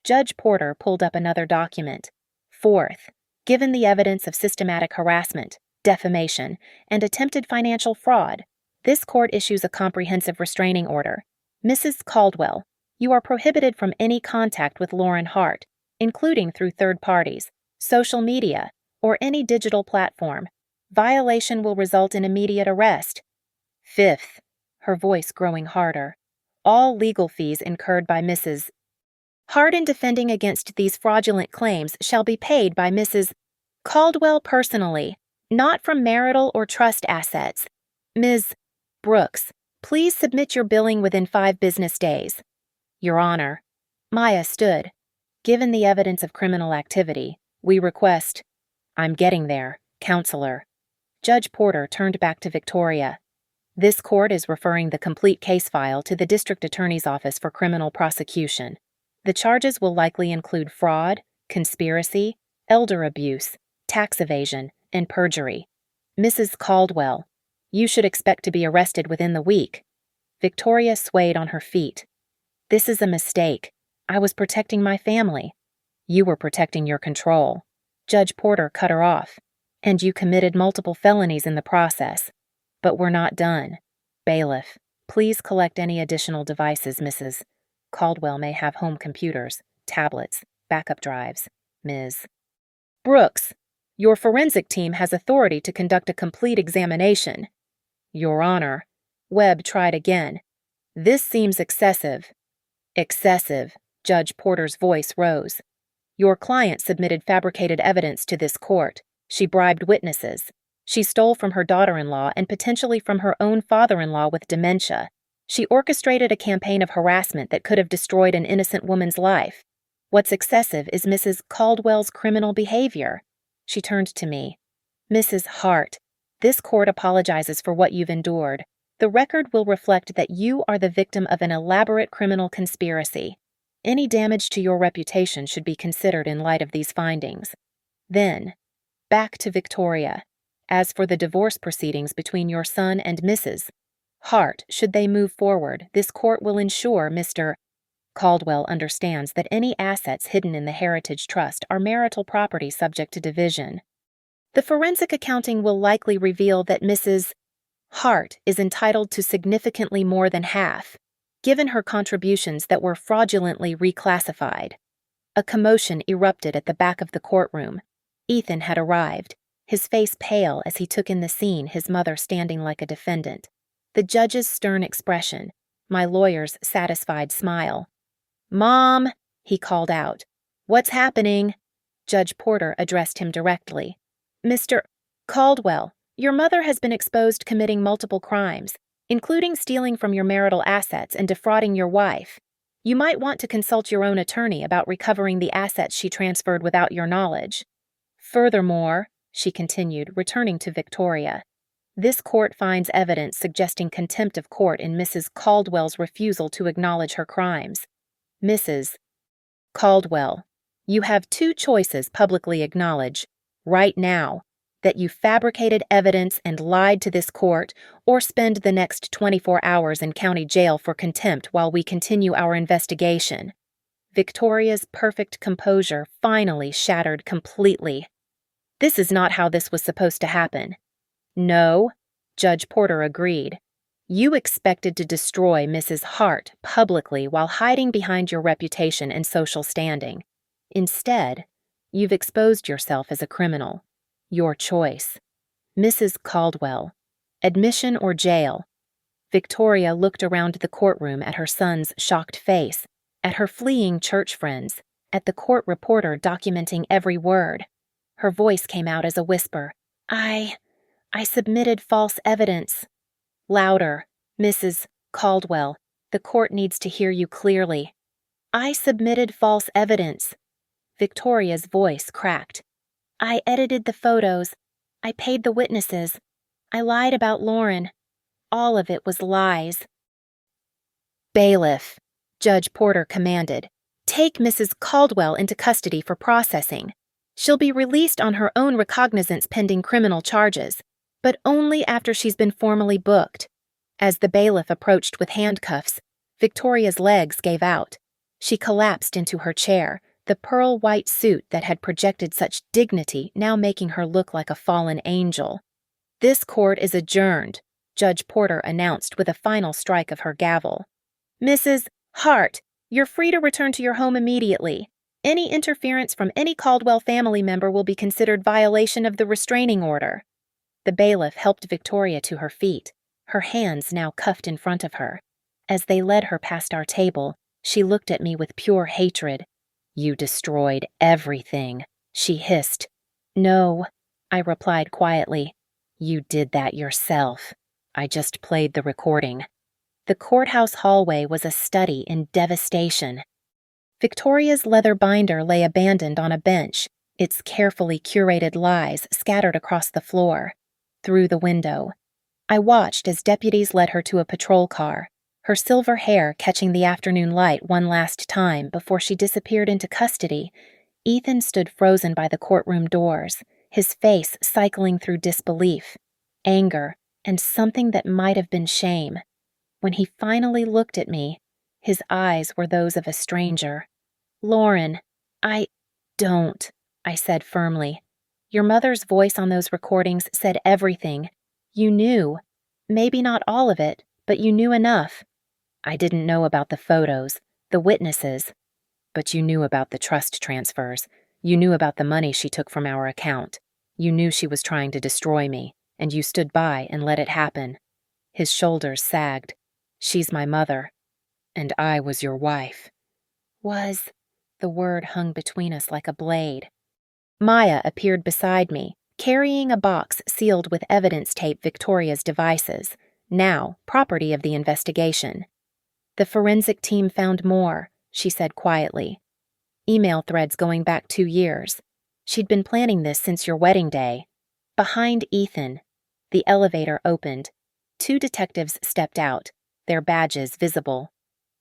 Judge Porter pulled up another document. Fourth, given the evidence of systematic harassment, defamation, and attempted financial fraud, this court issues a comprehensive restraining order. Mrs. Caldwell, you are prohibited from any contact with Lauren Hart, including through third parties, social media, or any digital platform. Violation will result in immediate arrest. Fifth, her voice growing harder, all legal fees incurred by Mrs. Hart in defending against these fraudulent claims shall be paid by Mrs. Caldwell personally, not from marital or trust assets. Ms. Brooks, please submit your billing within 5 business days. Your Honor. Maya stood. Given the evidence of criminal activity, we request. I'm getting there, Counselor. Judge Porter turned back to Victoria. This court is referring the complete case file to the District Attorney's Office for criminal prosecution. The charges will likely include fraud, conspiracy, elder abuse, tax evasion, and perjury. Mrs. Caldwell, you should expect to be arrested within the week. Victoria swayed on her feet. This is a mistake. I was protecting my family. You were protecting your control. Judge Porter cut her off. And you committed multiple felonies in the process. But we're not done. Bailiff, please collect any additional devices Mrs. Caldwell may have home computers, tablets, backup drives. Ms. Brooks, your forensic team has authority to conduct a complete examination. Your Honor. Webb tried again. This seems excessive. Excessive. Judge Porter's voice rose. Your client submitted fabricated evidence to this court. She bribed witnesses. She stole from her daughter-in-law and potentially from her own father-in-law with dementia. She orchestrated a campaign of harassment that could have destroyed an innocent woman's life. What's excessive is Mrs. Caldwell's criminal behavior. She turned to me. Mrs. Hart, this court apologizes for what you've endured. The record will reflect that you are the victim of an elaborate criminal conspiracy. Any damage to your reputation should be considered in light of these findings. Then, back to Victoria. As for the divorce proceedings between your son and Mrs. Hart, should they move forward, this court will ensure Mr. Caldwell understands that any assets hidden in the Heritage Trust are marital property subject to division. The forensic accounting will likely reveal that Mrs. Hart is entitled to significantly more than half, given her contributions that were fraudulently reclassified. A commotion erupted at the back of the courtroom. Ethan had arrived, his face pale as he took in the scene, his mother standing like a defendant. The judge's stern expression, my lawyer's satisfied smile. "Mom," he called out. "What's happening?" Judge Porter addressed him directly. "Mr. Caldwell, your mother has been exposed committing multiple crimes, including stealing from your marital assets and defrauding your wife. You might want to consult your own attorney about recovering the assets she transferred without your knowledge. Furthermore," she continued, returning to Victoria, "this court finds evidence suggesting contempt of court in Mrs. Caldwell's refusal to acknowledge her crimes. Mrs. Caldwell, you have two choices publicly acknowledge, right now, that you fabricated evidence and lied to this court, or spend the next 24 hours in county jail for contempt while we continue our investigation." Victoria's perfect composure finally shattered completely. "This is not how this was supposed to happen." "No," Judge Porter agreed. "You expected to destroy Mrs. Hart publicly while hiding behind your reputation and social standing. Instead, you've exposed yourself as a criminal. Your choice. Mrs. Caldwell, admission or jail?" Victoria looked around the courtroom at her son's shocked face, at her fleeing church friends, at the court reporter documenting every word. Her voice came out as a whisper. I submitted false evidence." "Louder, Mrs. Caldwell. The court needs to hear you clearly." "I submitted false evidence." Victoria's voice cracked. "I edited the photos. I paid the witnesses. I lied about Lauren. All of it was lies." "Bailiff," Judge Porter commanded, "take Mrs. Caldwell into custody for processing. She'll be released on her own recognizance pending criminal charges, but only after she's been formally booked." As the bailiff approached with handcuffs, Victoria's legs gave out. She collapsed into her chair, the pearl-white suit that had projected such dignity now making her look like a fallen angel. "This court is adjourned," Judge Porter announced with a final strike of her gavel. "Mrs. Hart, you're free to return to your home immediately. Any interference from any Caldwell family member will be considered violation of the restraining order." The bailiff helped Victoria to her feet, her hands now cuffed in front of her. As they led her past our table, she looked at me with pure hatred. "You destroyed everything," she hissed. "No," I replied quietly. "You did that yourself. I just played the recording." The courthouse hallway was a study in devastation. Victoria's leather binder lay abandoned on a bench, its carefully curated lies scattered across the floor. Through the window, I watched as deputies led her to a patrol car, her silver hair catching the afternoon light one last time before she disappeared into custody. Ethan stood frozen by the courtroom doors, his face cycling through disbelief, anger, and something that might have been shame. When he finally looked at me, his eyes were those of a stranger. "Lauren, don't," I said firmly. "Your mother's voice on those recordings said everything. You knew. Maybe not all of it, but you knew enough. I didn't know about the photos, the witnesses. But you knew about the trust transfers. You knew about the money she took from our account. You knew she was trying to destroy me, and you stood by and let it happen." His shoulders sagged. "She's my mother. And I was your wife." The word hung between us like a blade. Maya appeared beside me, carrying a box sealed with evidence tape Victoria's devices, now property of the investigation. "The forensic team found more," she said quietly. "Email threads going back 2 years. She'd been planning this since your wedding day." Behind Ethan, the elevator opened. 2 detectives stepped out, their badges visible.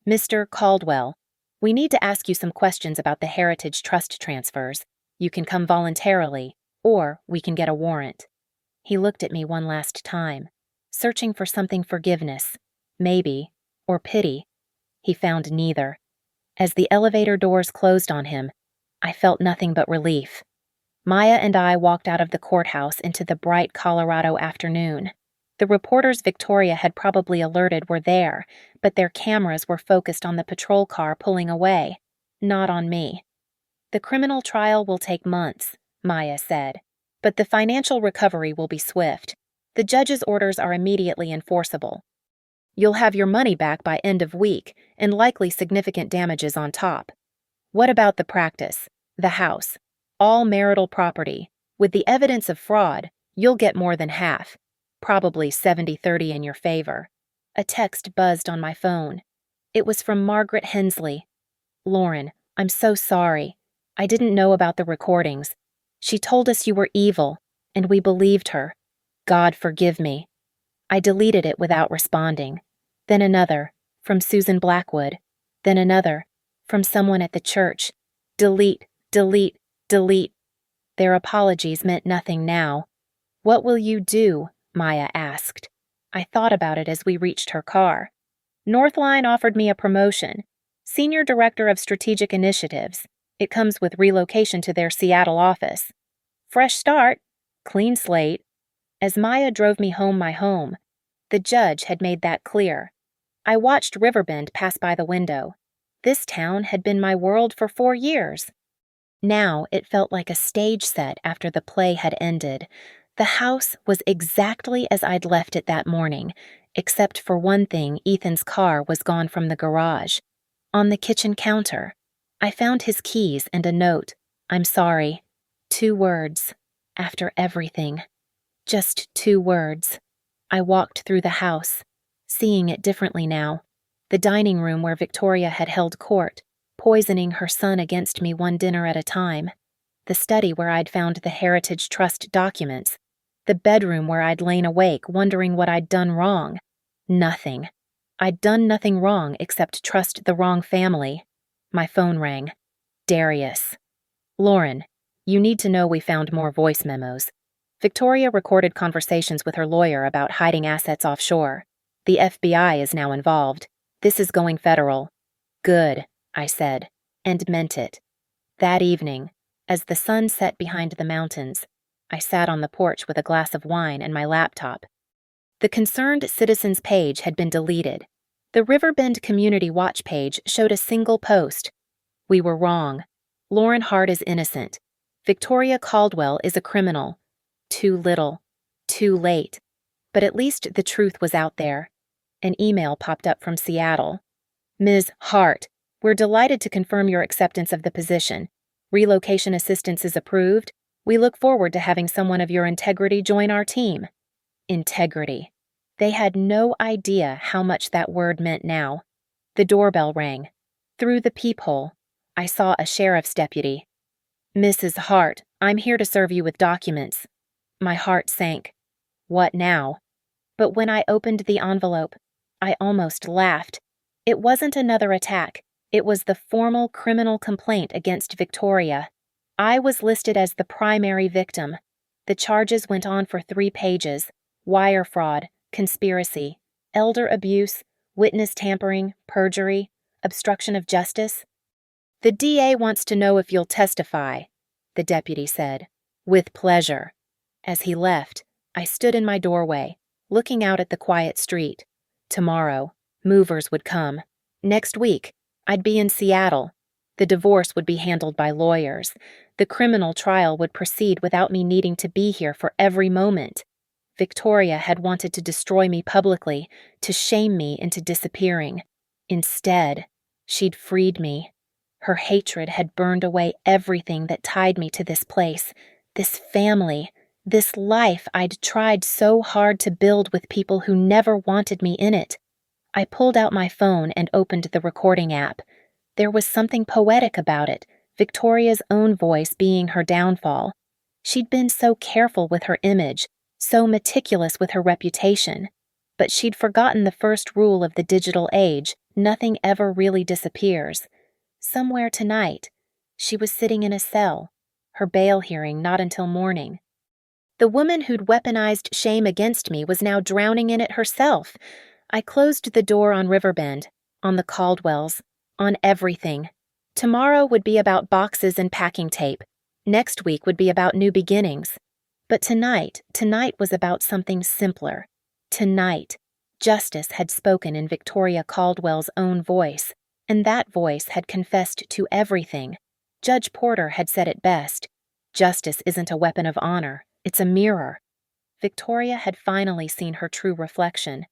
"Mr. Caldwell, we need to ask you some questions about the Heritage Trust transfers. You can come voluntarily, or we can get a warrant." He looked at me one last time, searching for something forgiveness, maybe, or pity. He found neither. As the elevator doors closed on him, I felt nothing but relief. Maya and I walked out of the courthouse into the bright Colorado afternoon. The reporters Victoria had probably alerted were there, but their cameras were focused on the patrol car pulling away, not on me. "The criminal trial will take months," Maya said, "but the financial recovery will be swift. The judge's orders are immediately enforceable. You'll have your money back by end of week, and likely significant damages on top. What about the practice, the house, all marital property? With the evidence of fraud, you'll get more than half, probably 70-30 in your favor." A text buzzed on my phone. It was from Margaret Hensley. "Lauren, I'm so sorry. I didn't know about the recordings. She told us you were evil, and we believed her. God forgive me." I deleted it without responding. Then another, from Susan Blackwood. Then another, from someone at the church. Delete, delete, delete. Their apologies meant nothing now. "What will you do?" Maya asked. I thought about it as we reached her car. "Northline offered me a promotion. Senior Director of Strategic Initiatives. It comes with relocation to their Seattle office. Fresh start, clean slate." As Maya drove me home my home, the judge had made that clear. I watched Riverbend pass by the window. This town had been my world for 4 years. Now it felt like a stage set after the play had ended. The house was exactly as I'd left it that morning, except for one thing: Ethan's car was gone from the garage. On the kitchen counter, I found his keys and a note: "I'm sorry." 2 words. After everything. Just 2 words. I walked through the house, seeing it differently now. The dining room where Victoria had held court, poisoning her son against me one dinner at a time. The study where I'd found the Heritage Trust documents. The bedroom where I'd lain awake wondering what I'd done wrong. Nothing. I'd done nothing wrong except trust the wrong family. My phone rang. Darius. "Lauren, you need to know we found more voice memos. Victoria recorded conversations with her lawyer about hiding assets offshore. The FBI is now involved. This is going federal." "Good," I said, and meant it. That evening, as the sun set behind the mountains, I sat on the porch with a glass of wine and my laptop. The Concerned Citizens page had been deleted. The Riverbend Community Watch page showed a single post. "We were wrong. Lauren Hart is innocent. Victoria Caldwell is a criminal. Too little. Too late." But at least the truth was out there. An email popped up from Seattle. "Ms. Hart, we're delighted to confirm your acceptance of the position. Relocation assistance is approved. We look forward to having someone of your integrity join our team." Integrity. They had no idea how much that word meant now. The doorbell rang. Through the peephole, I saw a sheriff's deputy. "Mrs. Hart, I'm here to serve you with documents." My heart sank. What now? But when I opened the envelope, I almost laughed. It wasn't another attack. It was the formal criminal complaint against Victoria. I was listed as the primary victim. The charges went on for 3 pages: wire fraud, conspiracy, elder abuse, witness tampering, perjury, obstruction of justice. "The DA wants to know if you'll testify," the deputy said. "With pleasure." As he left, I stood in my doorway, looking out at the quiet street. Tomorrow, movers would come. Next week, I'd be in Seattle. The divorce would be handled by lawyers. The criminal trial would proceed without me needing to be here for every moment. Victoria had wanted to destroy me publicly, to shame me into disappearing. Instead, she'd freed me. Her hatred had burned away everything that tied me to this place, this family, this life I'd tried so hard to build with people who never wanted me in it. I pulled out my phone and opened the recording app. There was something poetic about it, Victoria's own voice being her downfall. She'd been so careful with her image, so meticulous with her reputation. But she'd forgotten the first rule of the digital age: nothing ever really disappears. Somewhere tonight, she was sitting in a cell, her bail hearing not until morning. The woman who'd weaponized shame against me was now drowning in it herself. I closed the door on Riverbend, on the Caldwells, on everything. Tomorrow would be about boxes and packing tape. Next week would be about new beginnings. But tonight was about something simpler. Tonight, justice had spoken in Victoria Caldwell's own voice, and that voice had confessed to everything. Judge Porter had said it best: justice isn't a weapon of honor, it's a mirror. Victoria had finally seen her true reflection,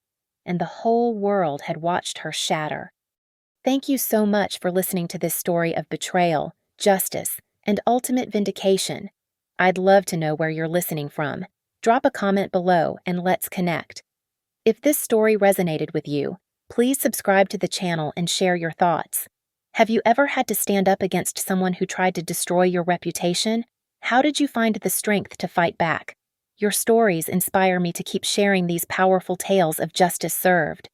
and the whole world had watched her shatter. Thank you so much for listening to this story of betrayal, justice, and ultimate vindication. I'd love to know where you're listening from. Drop a comment below and let's connect. If this story resonated with you, please subscribe to the channel and share your thoughts. Have you ever had to stand up against someone who tried to destroy your reputation? How did you find the strength to fight back? Your stories inspire me to keep sharing these powerful tales of justice served.